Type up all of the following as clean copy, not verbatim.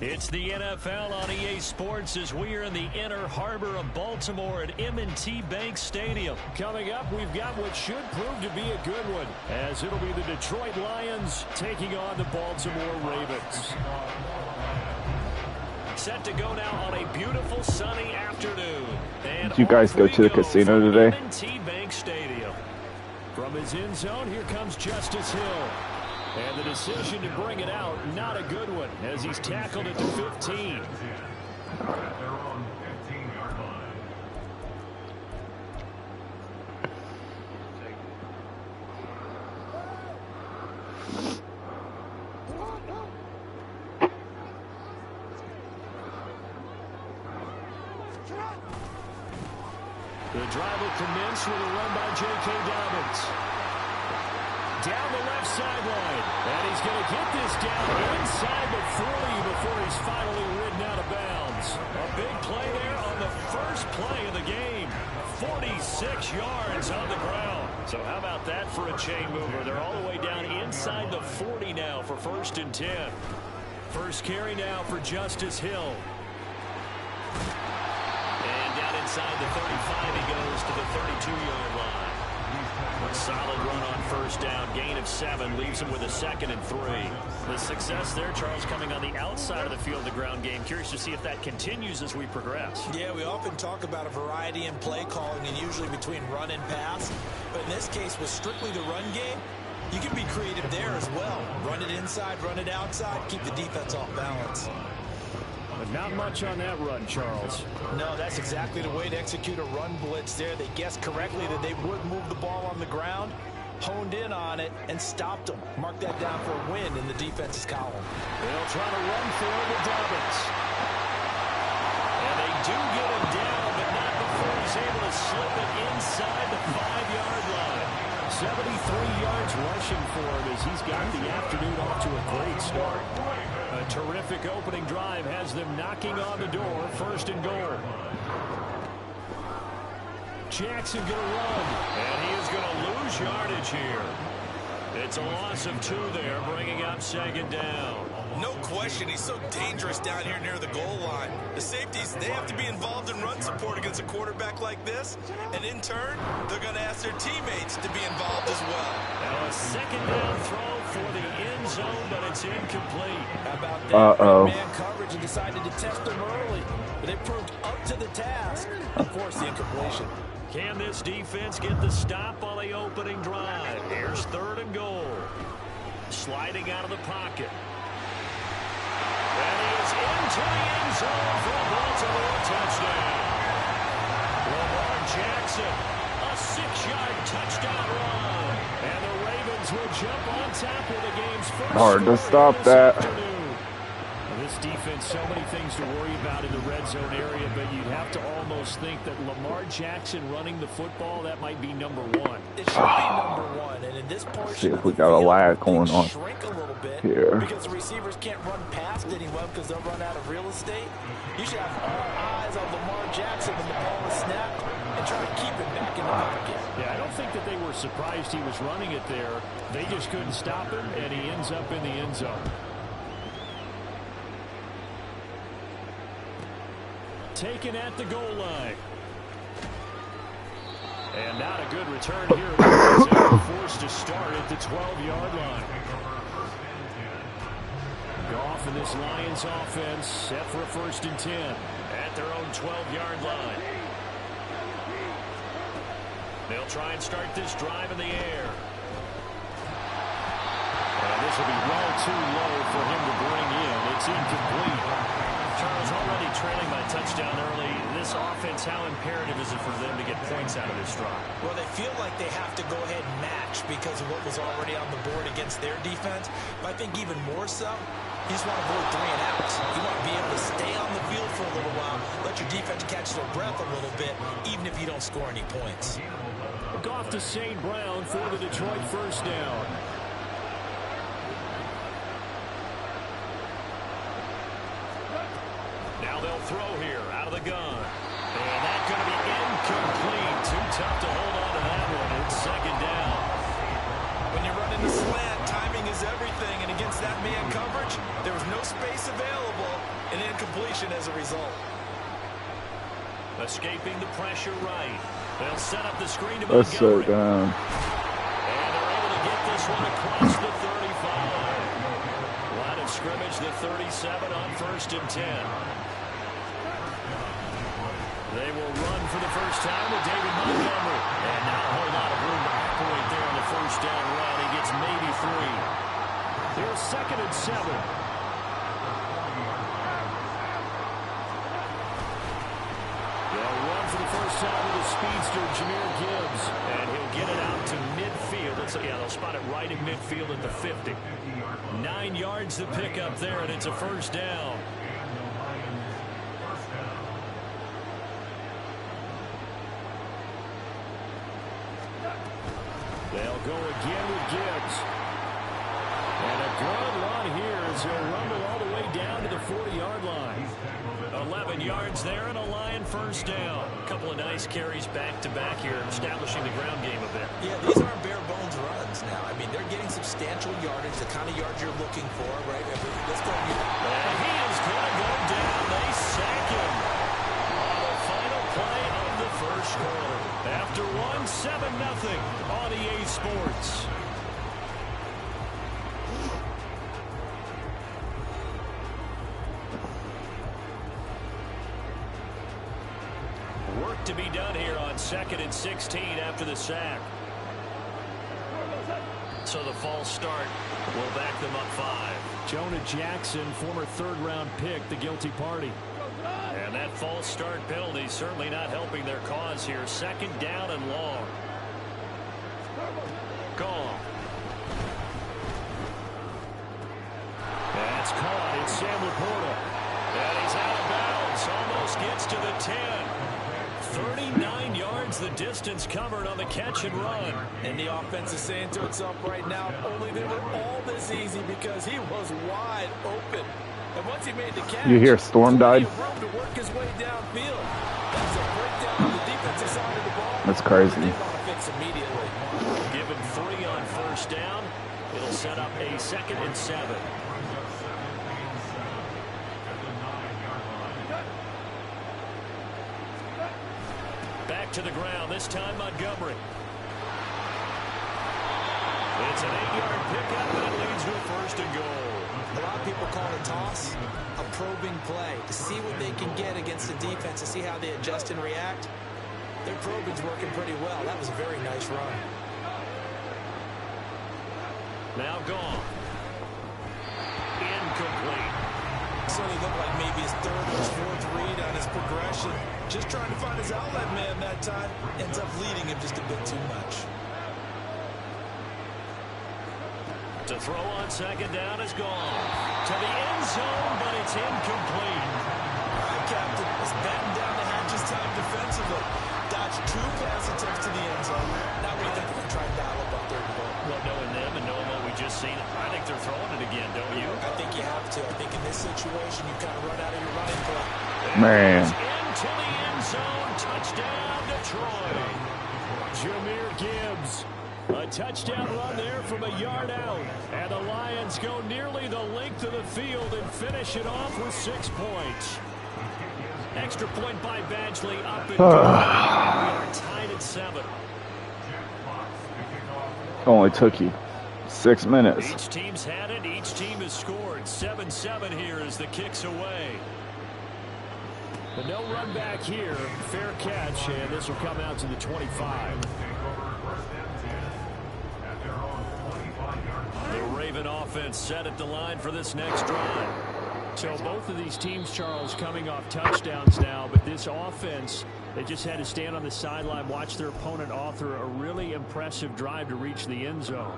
It's the NFL on EA Sports as we are in the inner harbor of Baltimore at M&T Bank Stadium. Coming up, we've got what should prove to be a good one, as it'll be the Detroit Lions taking on the Baltimore Ravens. Set to go now on a beautiful sunny afternoon. And did you guys go to the casino today? M&T Bank Stadium. From his end zone, here comes Justice Hill. And the decision to bring it out, not a good one, as he's tackled at the 15. The drive will commence with a run by J.K. Dobbins. Down the left sideline. And he's going to get this down inside the 40 before he's finally ridden out of bounds. A big play there on the first play of the game. 46 yards on the ground. So how about that for a chain mover? They're all the way down inside the 40 now for 1st and 10. First carry now for Justice Hill. And down inside the 35 he goes to the 32-yard line. A solid run on first down. Gain of 7 leaves him with a 2nd and 3. The success there, Charles, coming on the outside of the field, the ground game. Curious to see if that continues as we progress. Yeah, we often talk about a variety in play calling and usually between run and pass. But in this case, with strictly the run game, you can be creative there as well. Run it inside, run it outside, keep the defense off balance. But not much on that run, Charles. No, that's exactly the way to execute a run blitz there. They guessed correctly that they would move the ball on the ground, honed in on it, and stopped them. Mark that down for a win in the defense's column. They'll try to run for it with Dobbins. And they do get him down, but not before he's able to slip it inside the 5-yard line. 73 yards rushing for him as he's got the afternoon off to a great start. A terrific opening drive has them knocking on the door. 1st and goal. Jackson going to run. And he is going to lose yardage here. It's a loss of 2 there, bringing up 2nd down. No question, he's so dangerous down here near the goal line. The safeties, they have to be involved in run support against a quarterback like this. And in turn, they're going to ask their teammates to be involved as well. Now a 2nd down throw for the end zone, but it's incomplete. How about that? Man coverage and decided to test them early. But they proved up to the task and forced the incompletion. Can this defense get the stop on the opening drive? Here's 3rd and goal. Sliding out of the pocket. And he is into the end zone for a Baltimore touchdown. Lamar Jackson, a 6-yard touchdown run. And the Ravens will jump on top of the game's first. Hard to stop that. This defense, so many things to worry about in the red zone area, but you'd have to almost think that Lamar Jackson running the football, that might be number 1. It should be number 1, and in this portion, see if we got a lag going on shrink a little bit here because the receivers can't run past anyone because they'll run out of real estate. You should have all eyes on Lamar Jackson when the ball is snapped and try to keep it back in the pocket. Yeah, I don't think that they were surprised he was running it there. They just couldn't stop him, and he ends up in the end zone. Taken at the goal line. And not a good return here. Forced to start at the 12-yard line. Goff in this Lions offense set for a 1st and 10. At their own 12-yard line. They'll try and start this drive in the air. And this will be well too low for him to bring in. It's incomplete. Charles, already trailing by touchdown early. This offense, how imperative is it for them to get points out of this drive? Well, they feel like they have to go ahead and match because of what was already on the board against their defense. But I think even more so, you just want to avoid 3 and outs. You want to be able to stay on the field for a little while, let your defense catch their breath a little bit, even if you don't score any points. Goff to St. Brown for the Detroit 1st down. Now they'll throw here out of the gun. And that's going to be incomplete. Too tough to hold on to that one. It's 2nd down. When you're running the slant, timing is everything. And against that man coverage, there was no space available. an incompletion as a result. Escaping the pressure right. They'll set up the screen to Let's Montgomery. sit down. And they're able to get this one across the 35. Line of scrimmage, the 37 on 1st and 10. They will run for the first time with David Montgomery. And not a whole lot of room to operate there on the first down run. He gets maybe 3. Here's 2nd and 7. For the first time with the speedster, Jahmyr Gibbs. And he'll get it out to midfield. Yeah, they'll spot it right in midfield at the 50. 9 yards to pick up there, and it's a first down. They'll go again with Gibbs. And a good run here as he'll rumble all the way down to the 40-yard line. 11 yards there and a Lion first down. A couple of nice carries back-to-back here, establishing the ground game a bit. Yeah, these aren't bare-bones runs now. I mean, they're getting substantial yardage, the kind of yards you're looking for, right? Let's go. And he is going to go down. They sack him on the final play of the first quarter. After 7-0 on EA Sports. Work to be done here on 2nd and 16 after the sack. So the false start will back them up 5. Jonah Jackson, former 3rd-round pick, the guilty party. And that false start penalty certainly not helping their cause here. 2nd down and long. Call. That's caught. It's Sam Laporta. And he's out of bounds. Almost gets to the 10. 39 yards the distance covered on the catch and run. And the offense is saying to itself right now, only they were all this easy because he was wide open. And once he made the catch, You hear Storm died? room to work his way downfield. That's a breakdown on the defensive side of the ball. That's crazy. They want to fix immediately. Given 3 on first down, it'll set up a 2nd and 7. Back to the ground, this time Montgomery. It's an 8-yard pickup that leads to a 1st and goal. A lot of people call it a toss, a probing play, to see what they can get against the defense, to see how they adjust and react. Their probing's working pretty well. That was a very nice run. Now gone. Incomplete. So he looked like maybe his 3rd or his 4th read on his progression. Just trying to find his outlet man that time. Ends up leading him just a bit too much. To throw on 2nd down is gone. To the end zone, but it's incomplete. All right, Captain. It's batten down the hatches time defensively. Dodged 2 pass attempts to the end zone. Now we think we're going to try and dial up on 3rd and goal. Well, knowing them and knowing what we just seen, I think they're throwing it again, don't you? I think you have to. I think in this situation, you kind of run out of your running play. Man. Into the end zone. Touchdown, Detroit. Jahmyr Gibbs. A touchdown run there from a yard out. And the Lions go nearly the length of the field and finish it off with 6 points. Extra point by Badgley up and going. We are tied at 7. Only took you 6 minutes. Each team's had it. Each team has scored. 7-7 here as the kick's away. But no run back here. Fair catch, and this will come out to the 25. The Raven offense set at the line for this next drive. So both of these teams, Charles, coming off touchdowns now, but this offense, they just had to stand on the sideline, watch their opponent author a really impressive drive to reach the end zone.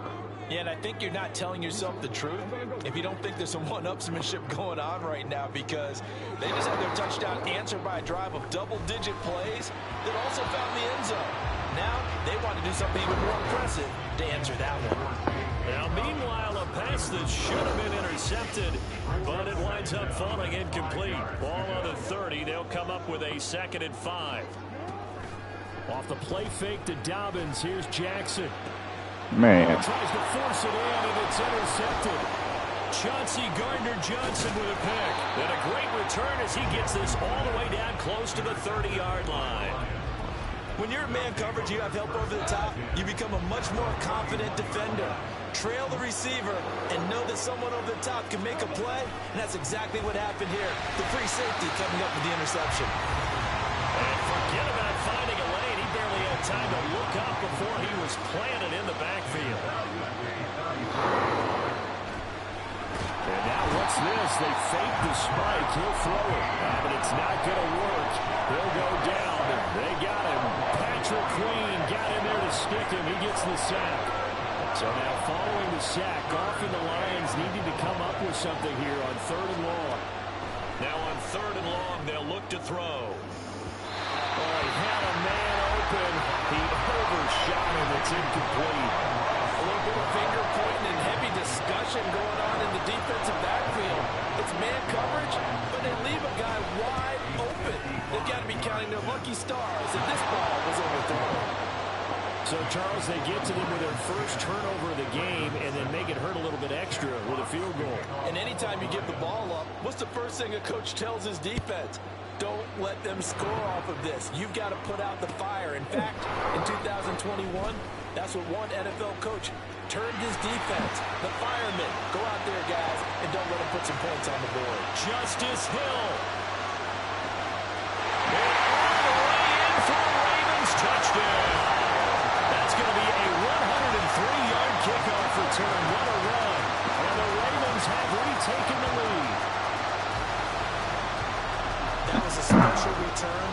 Yeah, and I think you're not telling yourself the truth if you don't think there's some one-upsmanship going on right now, because they just had their touchdown answered by a drive of double-digit plays that also found the end zone. Now they want to do something even more impressive to answer that one. Now, meanwhile, a pass that should have been intercepted, but it winds up falling incomplete. Ball on the 30. They'll come up with a 2nd and 5. Off the play fake to Dobbins. Here's Jackson. Man. Tries to force it in, and it's intercepted. Chauncey Gardner-Johnson with a pick. And a great return. return as he gets this all the way down close to the 30-yard line. When you're in man coverage, you have help over the top, you become a much more confident defender. Trail the receiver and know that someone over the top can make a play, and that's exactly what happened here. The free safety coming up with the interception. And forget about finding a lane. He barely had time to look up before he was planted in the backfield. And now what's this? They fake the spike. He'll throw it. But it's not going to work. He'll go down. They got him. Patrick Queen got in there to stick him. He gets the sack. So now following the sack, Goff and the Lions needing to come up with something here on 3rd and long. Now on 3rd and long, they'll look to throw. Oh, he had a man open. He overshot him. It's incomplete. A little bit of finger pointing and heavy discussion going on in the defensive backfield. It's man coverage, but they leave a guy wide open. They've got to be counting their lucky stars, and this ball was overthrown. So, Charles, they get to them with their first turnover of the game and then make it hurt a little bit extra with a field goal. And anytime you give the ball up, what's the first thing a coach tells his defense? Don't let them score off of this. You've got to put out the fire. In fact, in 2021, that's what one NFL coach turned his defense. The firemen. Go out there, guys, and don't let them put some points on the board. Justice Hill. And all the way in for the Ravens touchdown. That's going to be a 103-yard kickoff return. What a run. And the Ravens have retaken the lead. That was a special return,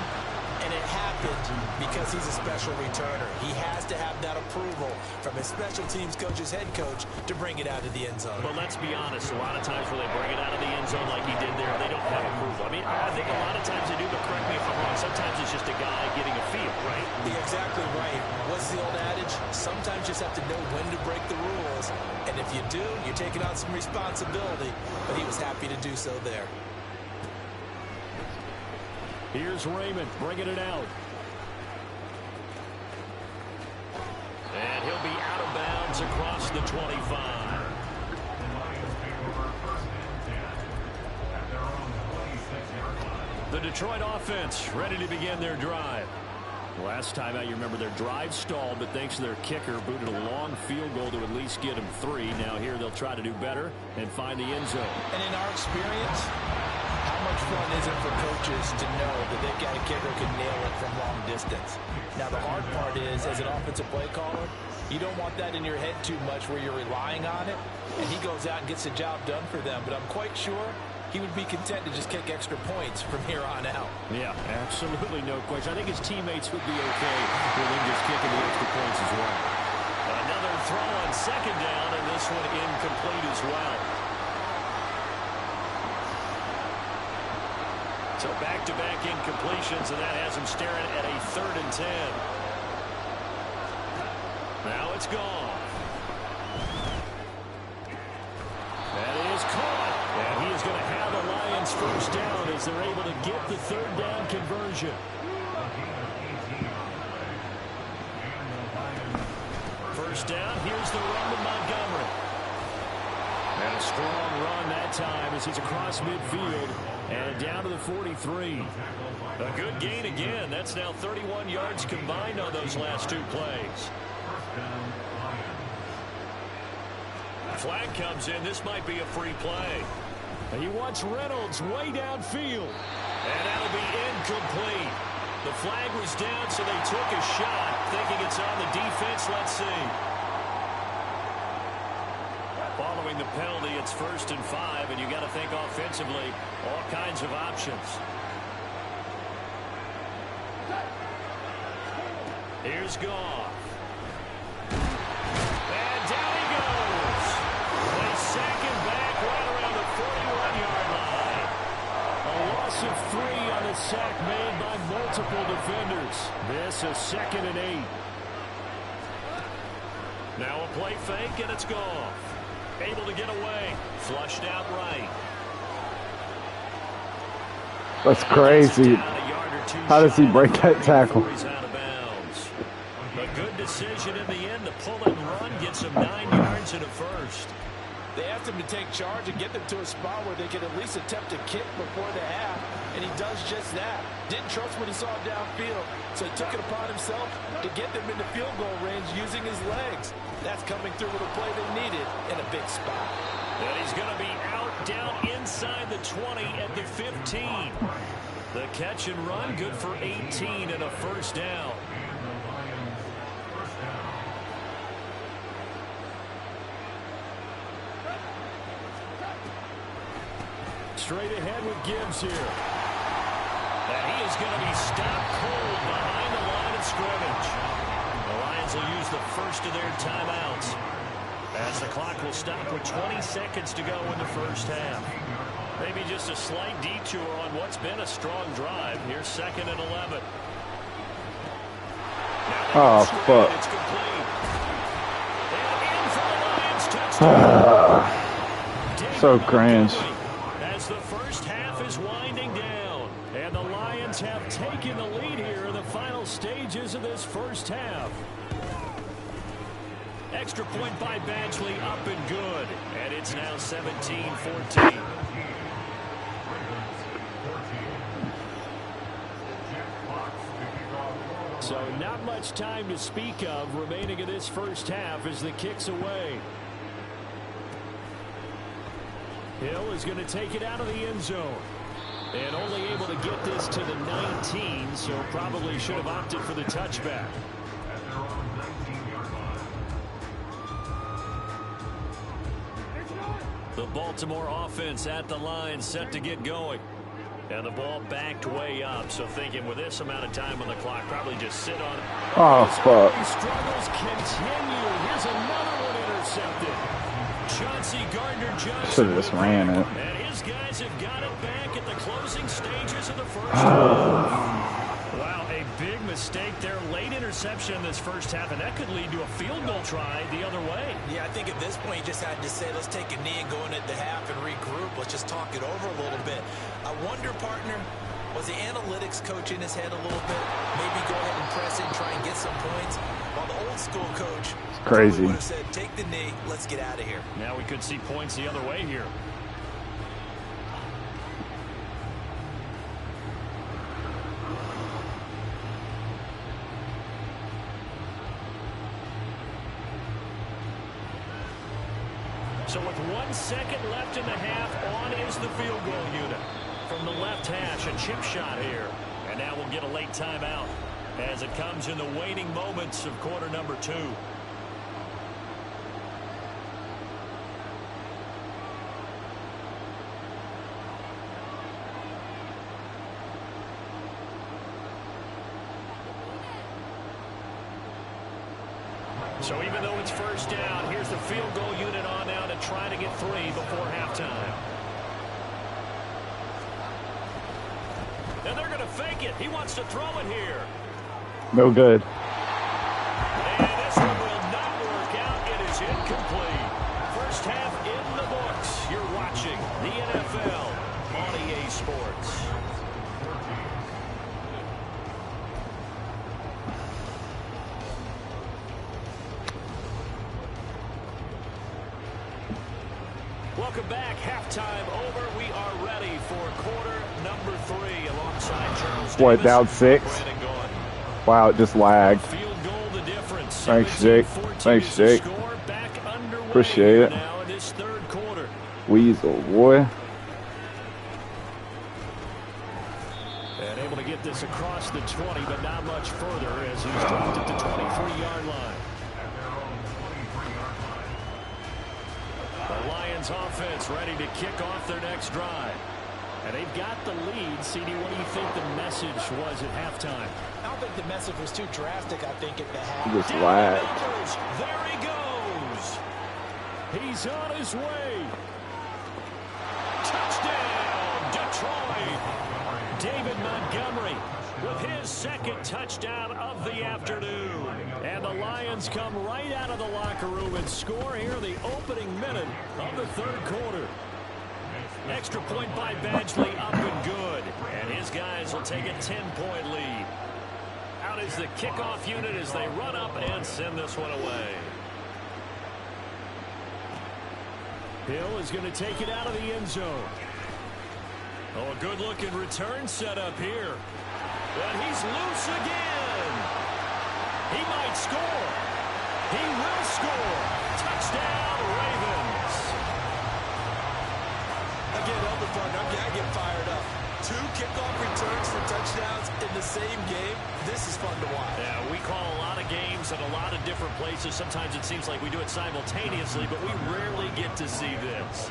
and it happened because he's a special returner. He has to have that approval from his special teams coach's head coach to bring it out of the end zone. But let's be honest, a lot of times when they bring it out of the end zone like he did there, they don't have approval. I mean, I think a lot of times they do, but correct me if I'm wrong. Sometimes it's just a guy getting a feel, right? You're exactly right. What's the old adage? Sometimes you just have to know when to break the rules. And if you do, you're taking on some responsibility. But he was happy to do so there. Here's Raymond bringing it out. And he'll be out of bounds across the 25. The Detroit offense ready to begin their drive. Last time out, you remember their drive stalled, but thanks to their kicker, booted a long field goal to at least get them 3. Now here they'll try to do better and find the end zone. And in our experience, how much fun is it for coaches to know that they've got a kicker who can nail it from long distance? Now the hard part is, as an offensive play caller, you don't want that in your head too much where you're relying on it, and he goes out and gets the job done for them. But I'm quite sure he would be content to just kick extra points from here on out. Yeah, absolutely no question. I think his teammates would be okay with him just kicking the extra points as well. Another throw on 2nd down, and this one incomplete as well. So back-to-back incompletions, and that has him staring at a 3rd and 10. Now it's gone. That is caught. And he is going to have the Lions first down as they're able to get the 3rd down conversion. First down, here's the run to Montgomery. And a strong run that time as he's across midfield and down to the 43. A good gain again. That's now 31 yards combined on those last 2 plays. Flag comes in. This might be a free play. He wants Reynolds way downfield. And that'll be incomplete. The flag was down, so they took a shot, thinking it's on the defense. Let's see. Following the penalty, it's 1st and 5, and you got to think offensively, all kinds of options. Here's Goff. And down he goes. They sack him back right around the 41-yard line. A loss of 3 on the sack made by multiple defenders. This is 2nd and 8. Now a play fake, and it's Goff. Able to get away. Flushed out right. That's crazy. How does he break that tackle? He's out of bounds. A good decision in the end to pull and run. Gets him 9 yards and a first. They asked him to take charge and get them to a spot where they could at least attempt a kick before the half, and he does just that. Didn't trust what he saw downfield, so he took it upon himself to get them into field goal range using his legs. That's coming through with a play they needed in a big spot. And he's going to be out down inside the 20 at the 15. The catch and run good for 18 and a first down. Straight ahead with Gibbs here. And he is going to be stopped cold behind the line of scrimmage. The Lions will use the first of their timeouts as the clock will stop with 20 seconds to go in the first half. Maybe just a slight detour on what's been a strong drive. Here's 2nd and 11. Oh, fuck. It's complete. And in for the Lions touchdown. So cringe. As the first half is winding down, and the Lions have taken the lead here in the final stages of this first half. Extra point by Badgley up and good, and it's now 17-14. So not much time to speak of remaining in this first half as the kick's away. Hill is going to take it out of the end zone. And only able to get this to the 19, so probably should have opted for the touchback. The Baltimore offense at the line set to get going. And the ball backed way up, so thinking with this amount of time on the clock, probably just sit on it. Oh, fuck. Struggles continue. Here's another one intercepted. Chauncey Gardner-Johnson Should have just ran it. and his guys have got it back at the closing stages of the first half. Wow, a big mistake there. Late interception in this first half, and that could lead to a field goal try the other way. Yeah, I think at this point you just had to say, let's take a knee and go into the half and regroup. Let's just talk it over a little bit. I wonder, partner, was the analytics coach in his head a little bit? Maybe go ahead and press it and try and get some points. While the old school coach crazy would have said, take the knee, let's get out of here. Now we could see points the other way here. So with 1 second left in the half, on is the field goal unit. From the left hash, a chip shot here. And now we'll get a late timeout as it comes in the waning moments of quarter number 2. So even though it's first down, here's the field goal unit on now to try to get 3 before halftime. And they're going to fake it. He wants to throw it here. No good. And this one will not work out. It is incomplete. First half in the books. You're watching the NFL on EA Sports. Welcome back. Halftime over. We are ready for quarter number 3 alongside Charles What, Davis, down 6? Brandon Gaudin. Wow, it just lagged. Field goal the difference. Thanks, Jake. 17-14 Thanks, is the Jake. score. Back underway Appreciate it. now in this third quarter. Weasel, boy. And able to get this across the 20, but not much further as he's dropped at the 23-yard line. The Lions offense ready to kick off their next drive. And they've got the lead. CD, what do you think the message was at halftime? I don't think the message was too drastic, I think, at the half. He just lagged. There he goes. He's on his way. Touchdown, Detroit. David Montgomery with his second touchdown of the afternoon. And the Lions come right out of the locker room and score here in the opening minute of the third quarter. Extra point by Badgley up and good. And his guys will take a 10-point lead. Out is the kickoff unit as they run up and send this one away. Hill is going to take it out of the end zone. Oh, a good-looking return set up here. And he's loose again. He might score. He will score. Touchdown, Ravens. Again, Elder Partner, I get fired up. 2 kickoff returns for touchdowns in the same game. This is fun to watch. Yeah, we call a lot of games at a lot of different places. Sometimes it seems like we do it simultaneously, but we rarely get to see this.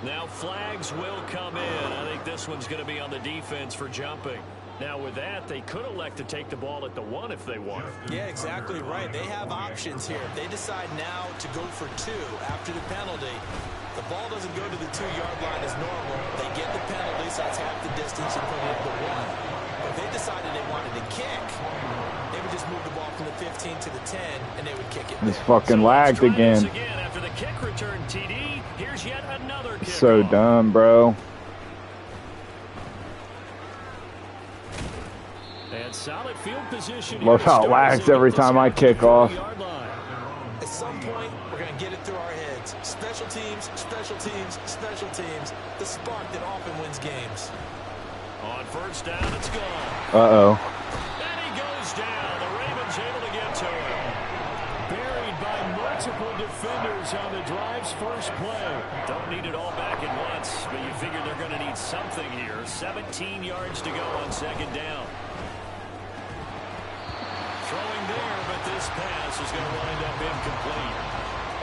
Now flags will come in. I think this one's going to be on the defense for jumping. Now with that, they could elect to take the ball at the 1 if they want. Yeah, exactly right. They have options here. If they decide now to go for 2 after the penalty, the ball doesn't go to the 2-yard line as normal. They get the penalty, so that's half the distance and put it at the 1. If they decided they wanted to kick, they would just move the ball from the 15 to the 10, and they would kick it. He's fucking lagged again. After the kick return, TD, here's yet another kick. So dumb, bro. And solid field position. Love how it lags every time I kick off. At some point, we're going to get it through our heads. Special teams, special teams, special teams. The spark that often wins games. On first down, it's gone. Uh-oh. And he goes down. The Ravens able to get to him. Buried by multiple defenders on the drive's first play. Don't need it all back at once, but you figure they're going to need something here. 17 yards to go on second down. Throwing there, but this pass is going to wind up incomplete.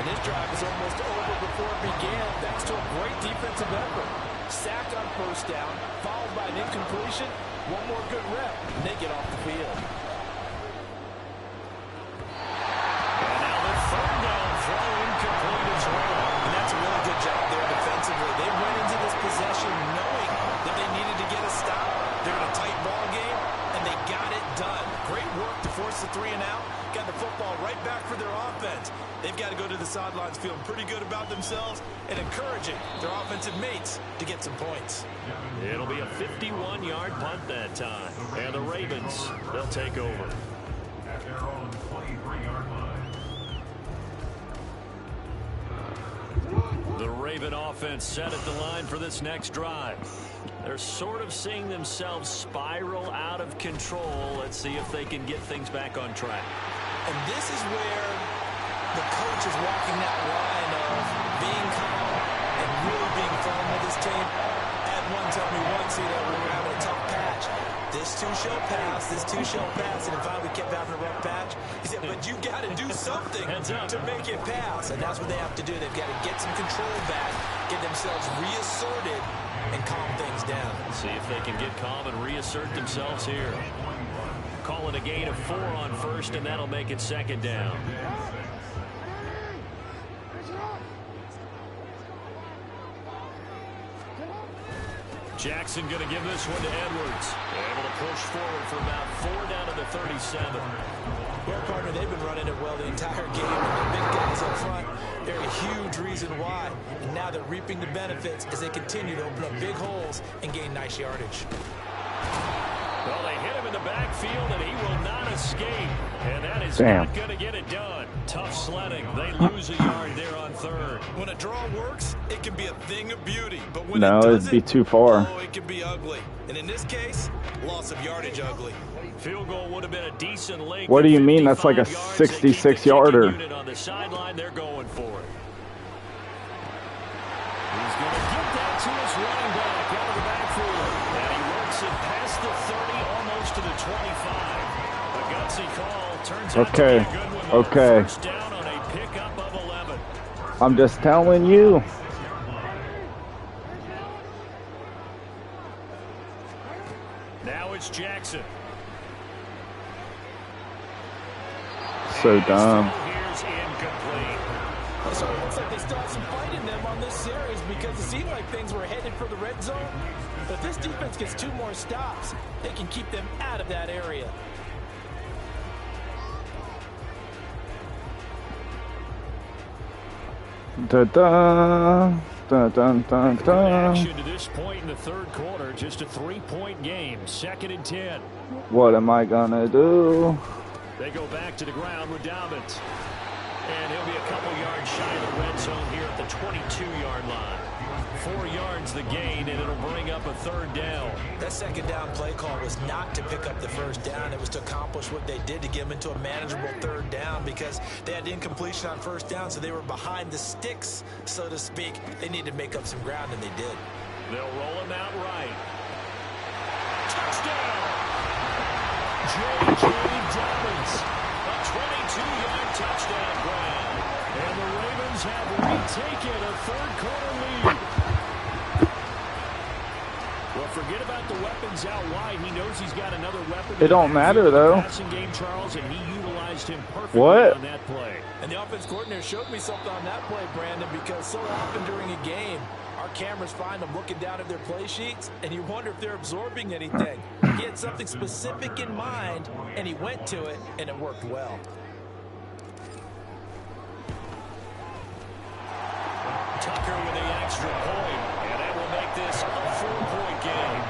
And this drive is almost over before it began, thanks to a great defensive effort. Sacked on first down, followed by an incompletion. One more good rep, and they get off the field. And now the third down throw incomplete as well. And that's a really good job there defensively. They went into this possession knowing that they needed to get a stop. They're in a tight ball game, and they got it done. Great work to force the 3 and out. Got the football right back for their offense. They've got to go to the sidelines feeling pretty good about themselves and encouraging their offensive mates to get some points. It'll be a 51-yard punt that time. And the Ravens, they'll take over. At their own 23-yard line. The Raven offense set at the line for this next drive. They're sort of seeing themselves spiral out of control. Let's see if they can get things back on track. And this is where the coach is walking that line of being calm and really being firm with his team. I had one tell me once, when we were having a tough patch, this 2 shall pass, this 2 shall pass, and finally we kept having a rough patch. He said, but you got to do something to make it pass, and that's what they have to do. They've got to get some control back, get themselves reasserted, and calm things down. See if they can get calm and reassert themselves here. Call it a gain of 4 on first, and that'll make it second down. Jackson going to give this one to Edwards. Able to push forward for about 4 down to the 37. Well, partner, they've been running it well the entire game. And the big guys up front, they're a huge reason why. And now they're reaping the benefits as they continue to open up big holes and gain nice yardage. Well, they hit him in the backfield, and he will not escape. And that is not going to get it done. Tough sledding. They lose a yard there on third. When a draw works, it can be a thing of beauty. But when No, it doesn't, it'd be too far. Oh, it can be ugly. And in this case, loss of yardage ugly. Field goal would have been a decent length. What do you mean? That's like a 66-yarder. On the sideline, they're going for it. He's going to get that to his running back out of the backfield. And he works it past the 30, almost to the 25. A gutsy call turns out to be a good one. Okay. First down on a pickup of 11. I'm just telling you. Now it's Jackson. So dumb. Here's incomplete. So it looks like they still have some fight in them on this series because it seemed like things were headed for the red zone. But if this defense gets 2 more stops, they can keep them out of that area. Da-da, da-da-da-da. Action to this point in the third quarter, just a 3-point game, 2nd and What am I gonna do? They go back to the ground with Dobbins. And he'll be a couple yards shy of the red zone here at the 22-yard line. 4 yards the gain, and it'll bring up a third down. That second down play call was not to pick up the first down. It was to accomplish what they did to get them into a manageable third down because they had incompletion on first down, so they were behind the sticks, so to speak. They needed to make up some ground, and they did. They'll roll him out right. Touchdown! J.J. Dobbins. A 22-yard touchdown grab. And the Ravens have retaken a third-quarter lead. Well, forget about the weapons out wide. He knows he's got another weapon. It don't matter, though. Passing game, Charles, and he utilized him perfectly on that play. And the offense coordinator showed me something on that play, Brandon, because so often during a game, our cameras find them looking down at their play sheets, and you wonder if they're absorbing anything. He had something specific in mind, and he went to it, and it worked well. Tucker with the extra point, and that will make this a 4-point game.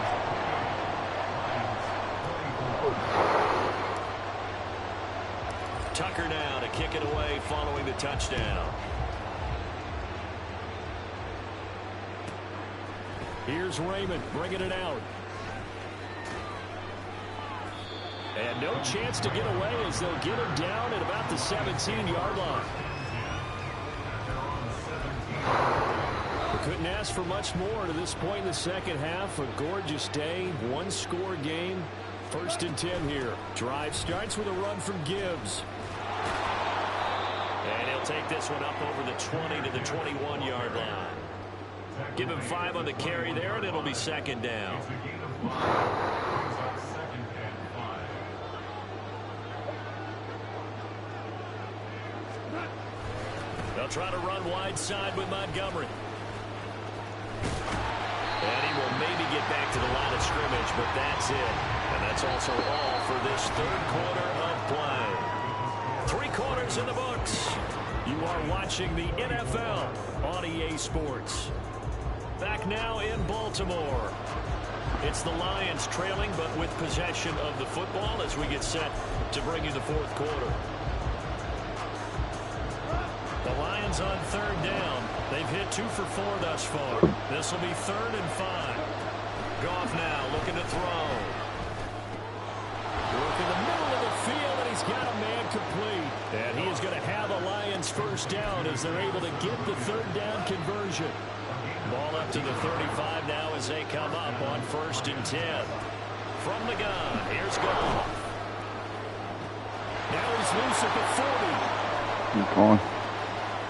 Tucker now to kick it away following the touchdown. Here's Raymond bringing it out. And no chance to get away as they'll get him down at about the 17-yard line. We couldn't ask for much more to this point in the second half. A gorgeous day, one-score game. 1st and 10 here. Drive starts with a run from Gibbs. And he'll take this one up over the 20 to the 21-yard line. Give him 5 on the carry there, and it'll be 2nd down. They'll try to run wide side with Montgomery. And he will maybe get back to the line of scrimmage, but that's it. And that's also all for this third quarter of play. 3 quarters in the books. You are watching the NFL on EA Sports. Back now in Baltimore. It's the Lions trailing, but with possession of the football as we get set to bring you the 4th quarter. The Lions on 3rd down. They've hit 2 for 4 thus far. This will be 3rd and 5. Goff now looking to throw. Work in the middle of the field, and he's got a man complete. And he is going to have a Lions 1st down as they're able to get the 3rd down conversion. Ball up to the 35 now as they come up on 1st and 10. From the gun, here's Goff. Now he's loose at the 40. Keep going.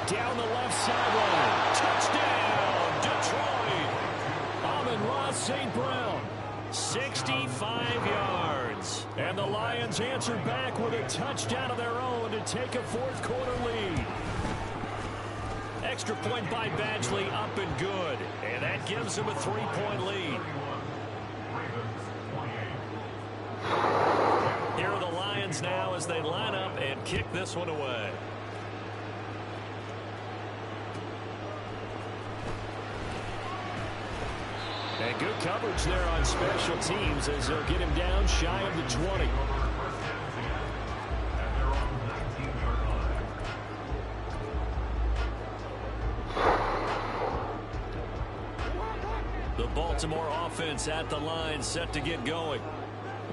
Down the left sideline. Touchdown, Detroit. Amon-Ra St. Brown. 65 yards. And the Lions answer back with a touchdown of their own to take a 4th quarter lead. Extra point by Badgley, up and good. And that gives them a 3-point lead. Here are the Lions now as they line up and kick this one away. And good coverage there on special teams as they'll get him down shy of the 20. The Baltimore offense at the line set to get going.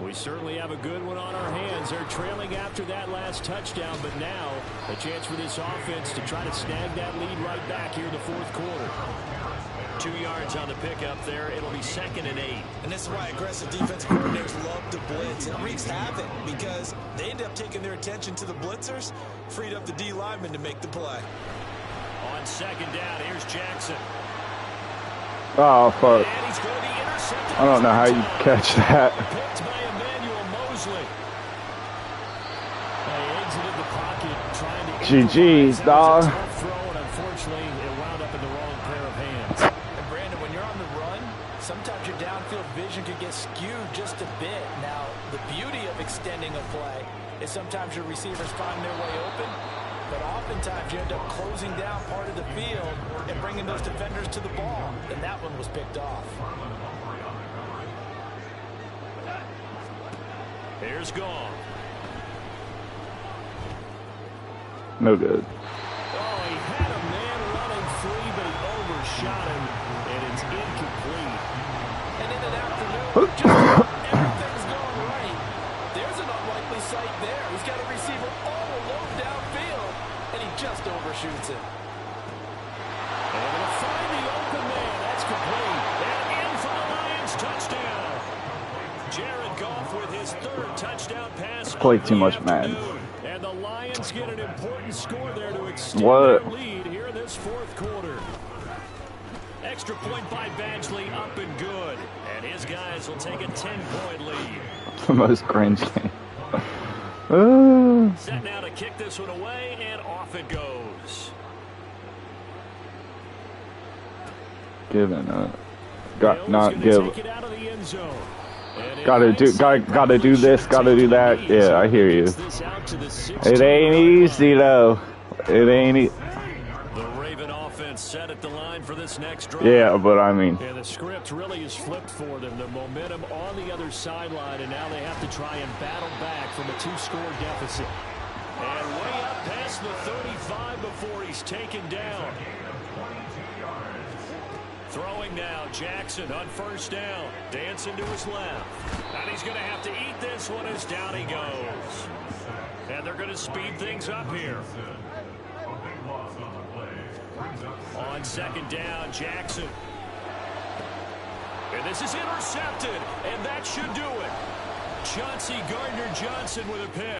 We certainly have a good one on our hands. They're trailing after that last touchdown, but now a chance for this offense to try to snag that lead right back here in the 4th quarter. 2 yards on the pickup there. It'll be 2nd and 8. And this is why aggressive defensive coordinators love to blitz. It wreaks havoc because they end up taking their attention to the blitzers, freed up the D lineman to make the play. On 2nd down, here's Jackson. Oh, fuck. And he's going to be intercepted. I don't know how you catch that. Picked by Emmanuel Mosley. They exited the pocket trying to... GG's, dog. Throw, and unfortunately, it wound up in the wrong pair of hands. And Brandon, when you're on the run, sometimes your downfield vision can get skewed just a bit. Now, the beauty of extending a play is sometimes your receivers find their way open, but oftentimes you end up closing down part of the field and bringing those defenders to the ball. And that one was picked off. Here's Goff. No good. shot him, and it's incomplete. And in an afternoon, just about everything's going right. There's an unlikely sight there. He's got a receiver all alone downfield, and he just overshoots it. And they're going to find the open man. That's complete. And in for the Lions touchdown. Jared Goff with his third touchdown pass. Played too much Madden. And the Lions get an important score there to extend What? their lead here in this fourth quarter. Extra point by Badgley, up and good. And his guys will take a 10-point lead. The most cringe thing. Set now to kick this one away, and off it goes. Giving up. Bill's Not gonna give. take it out of the end zone. And Gotta do this, gotta do that. Yeah, I hear you. This out to the It ain't easy though. It ain't. The Raven offense set at the line for this next drive. Yeah, but I mean, And the script really is flipped for them. The momentum on the other sideline, and now they have to try and battle back from a 2-score deficit. And way up past the 35 before he's taken down. Throwing now, Jackson on first down. Dancing to his left. And he's going to have to eat this one as down he goes. And they're going to speed things up here. On second down, Jackson. And this is intercepted. And that should do it. Chauncey Gardner-Johnson with a pick.